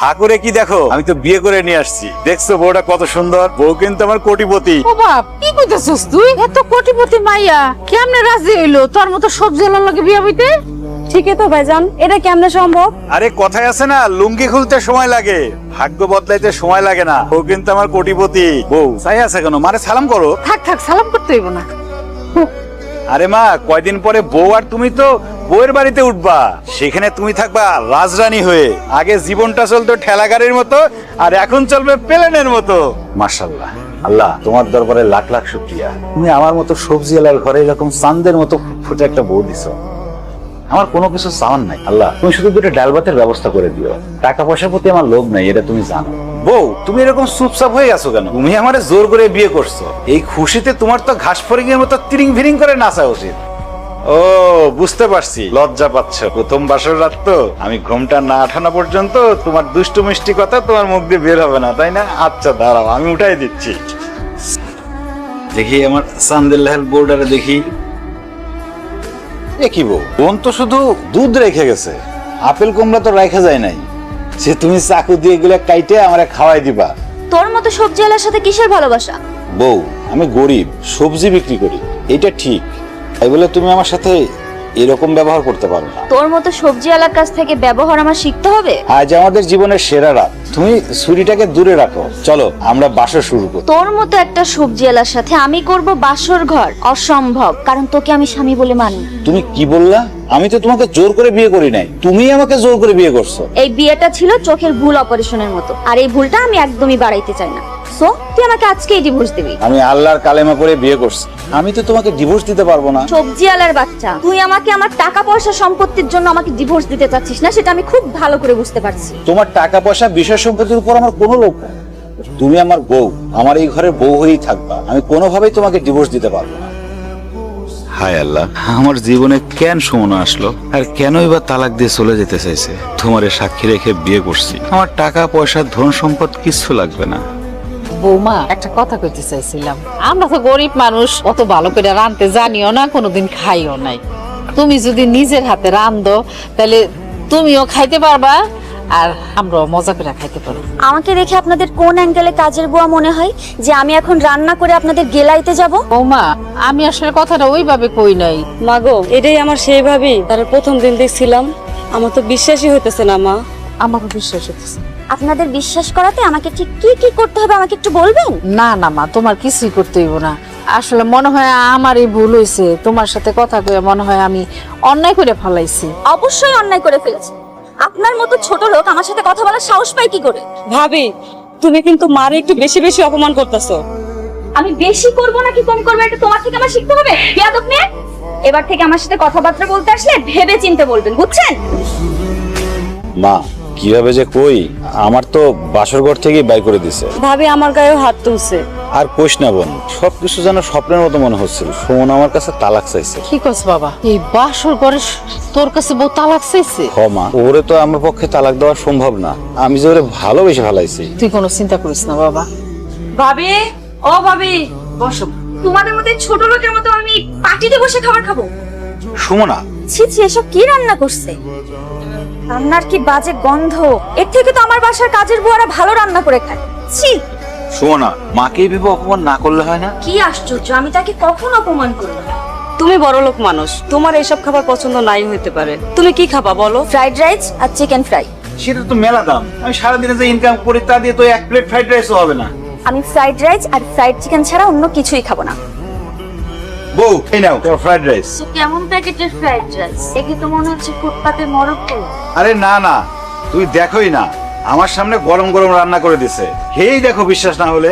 ঠাকুরে কি দেখো, আমি তো বিয়ে করে নিয়ে আসছি। দেখছো বউটা কত সুন্দর? বউ কিন্তু আমার কোটিপতি। ও বাপ, কি কইতাছস তুই? এত কোটিপতি মাইয়া কেমনে রাজি হইলো তোর মতো সবজি আলার লগে বিয়া হইতে? ঠিকই তো ভাইজান, এটা কেমনে সম্ভব? আরে কথায় আছে না, লুঙ্গি খুলতে সময় লাগে, ভাগ্য বদলাইতে সময় লাগে না। ও কিন্তু আমার কোটিপতি। বউ চাই আছে কেন? মারে সালাম করো। থাক থাক, সালাম করতে হইব না। আরে মা, কয়দিন পরে বউ আর তুমি তো বউয়ের বাড়িতে উঠবা, সেখানে তুমি থাকবা রাজরানী হয়ে। আগে জীবনটা চলতো ঠেলা গাড়ির মতো, আর এখন চলবে প্লেনের মতো। মাশাআল্লাহ, আল্লাহ তোমার দরবারে লাখ লাখ শুকরিয়া। তুমি আমার মতো সবজি আলার ঘরে এরকম চাঁদের মতো ফুটে একটা বউ দিছো। আমার কোনো কিছু চাওয়ার নাই আল্লাহ, তুমি শুধু দুটো ডাল ভাতের ব্যবস্থা করে দিও। টাকা পয়সার প্রতি আমার লোভ নাই, এটা তুমি জানো। বউ, তুমি এরকম চুপচাপ হয়ে আছো কেন? তুমি আমারে জোর করে বিয়ে করছো। এই খুশিতে তোমার তো ঘাস ফড়িংয়ের মতো তিরিং ভিরিং করে নাচা উচিত। ও বুঝতে পারছি, লজ্জা পাচ্ছ। প্রথম বাসর রাত তো, আমি ঘুমটা না আঠানো পর্যন্ত তোমার দুষ্টু মিষ্টি কথা তোমার মুখ দিয়ে বের হবে না, তাই না? আচ্ছা দাঁড়াও, আমি উঠাই দিচ্ছি। দেখি আমার সান্দেল্লাহেল বোর্ডারে দেখি। কি বউ, বোন তো শুধু দুধ রেখে গেছে, আপেল কমলা তো রেখা যায় নাই। সে তুমি চাকু দিয়ে গেলে কাইটে আমারে খাওয়াই দিবা। তোর মতো সবজিওয়ালার সাথে কিসের ভালোবাসা? বউ, আমি গরিব, সবজি বিক্রি করি, এটা ঠিক। তাই বলে তুমি আমার সাথে এরকম ব্যবহার করতে পারো না। তোর মতো সবজিওয়ালার কাছ থেকে ব্যবহার আমার শিখতে হবে? আজ আমাদের জীবনের সেরা রাত, তুমি ছুরিটাকে দূরে রাখো। চলো আমরা বাসর শুরু করি। তোর মতো একটা সবজিওয়ালার সাথে আমি করব বাসর ঘর? অসম্ভব, কারণ তোকে আমি স্বামী বলে মানি। তুমি কি বললা? আমি তো তোমাকে জোর করে বিয়ে করি নাই, তুমিই আমাকে জোর করে বিয়ে করছো। এই বিয়েটা ছিল চোখের ভুল অপারেশনের মতো, আর এই ভুলটা আমি একদমই বাড়াইতে চাই না। সো তুই আমাকে আজকেই ডিভোর্স দিবি। আমি আল্লাহর কালেমা করে বিয়ে করছি, আমি তো তোমাকে ডিভোর্স দিতে পারবো না। সবজিওয়ালার বাচ্চা, তুই আমাকে আমার টাকা পয়সা সম্পত্তির জন্য আমাকে ডিভোর্স দিতে চাচ্ছিস না, সেটা আমি খুব ভালো করে বুঝতে পারছি। তোমার টাকা পয়সা বিষয় সম্পত্তির উপর আমার কোনো লোভ নেই। তুমি আমার বউ, আমার এই ঘরের বউ হয়েই থাকবা। আমি কোনোভাবেই তোমাকে ডিভোর্স দিতে পারবো না। হায় আল্লাহ, আমার জীবনে কেন সময় আসলো, আর কেনই বা তালাক দিয়ে চলে যেতে চাইছে? তোমারে সাক্ষী রেখে বিয়ে করছি, আমার টাকা পয়সা ধন সম্পদ কিচ্ছু লাগবে না। বৌমা, একটা কথা কইতে চাইছিলাম। আমরা তো গরিব মানুষ, অত ভালো করে রাঁধতে জানিও না, কোনোদিন খাইও নাই। তুমি যদি নিজের হাতে রাঁধো, তাহলে তুমিও খাইতে পারবা, আর আমরাও মজা করে খাইতে পারবো। আমাকে দেখে আপনাদের কোন অ্যাঙ্গেলে কাজের বুয়া মনে হয় যে আমি এখন রান্না করে আপনাদের গেলাইতে যাব? বৌমা, আমি আসলে কথাটা ওইভাবে কই নাই। মাগো, এটাই আমার সেই ভাবি তার প্রথম দিন দেখছিলাম। আমার তো বিশ্বাসই হইতেছে না মা। আমাকে বিশ্বাস হচ্ছে আপনাদের বিশ্বাস করাতে আমাকে ঠিক কি কি করতে হবে আমাকে একটু বলবেন? না না মা, তোমার কিছুই করতে হইব না। আসলে মনে হয় আমার এই ভুল হয়েছে, তোমার সাথে কথা কয়ে মনে হয় আমি অন্যায় করে ফেলাইছি। অবশ্যই অন্যায় করে ফেলেছি। আপনার মতো ছোট লোক আমার সাথে কথা বলার সাহস পায় কি করে? ভাবি, তুমি কিন্তু মারে একটু বেশি বেশি অপমান করতেছো। আমি বেশি করব নাকি কম করব এটা তোমার থেকে আমার শিখতে হবে। বেয়াদব মেয়ে, এবার থেকে আমার সাথে কথাবার্তা বলতে আসলে ভেবে চিন্তে বলবেন, বুঝছেন? মা, কিভাবে যে কই, আমার তো বাসরঘর থেকেই বাইর করে দিছে। ভাবি আমার গায়ে হাত তুলছে। আর কইস না বোন, সবকিছু যেন স্বপ্নের মতো মনে হচ্ছিল। সুমন আমার কাছে তালাক চাইছে। কি করছ বাবা? এই বাসর ঘরে তোর কাছে বউ তালাক চাইছে? মা, ওরে তো আমার পক্ষে তালাক দেওয়া সম্ভব না। আমি যে ওরে ভালোবেসে ফেলাইছি। তুই কোনো চিন্তা করিস না বাবা। ভাবি, ও ভাবি, বসো। তোমাদের মধ্যে ছোট লোকের মতো আমি পার্টিতে বসে খাবার খাবো? সুমনা, ছি ছি, এসব কি রান্না করছে? রান্নার কি বাজে গন্ধ! এর থেকে তো আমার বাসার কাজের বুয়ারা ভালো রান্না করে খায়। ছি! সুমনা, মাকে এইভাবে অপমান না করলে হয় না? কি আশ্চর্য, আমি তাকে কখন অপমান করব? তুমি বড় লোক মানুষ, তোমার এইসব খাবার পছন্দ নাই হইতে পারে। তুমি কি খাবা বলো? ফ্রাইড রাইস আর চিকেন ফ্রাই। সেটা তো মেলা দাম। আমি সারাদিনে যে ইনকাম করি তা দিয়ে তো এক প্লেট ফ্রাইড রাইসও হবে না। আমি ফ্রাইড রাইস আর ফ্রাইড চিকেন ছাড়া অন্য কিছুই খাবো না। বউ, এই নাও তোমার ফ্রাইড রাইস। কেমন প্যাকেটের ফ্রাইড রাইস? একে তো মনে হচ্ছে ফুটপাতের মরক্কো। আরে না না, তুই দেখোই না, আমার সামনে গরম গরম রান্না করে দিছে। হেই দেখো, বিশ্বাস না হলে।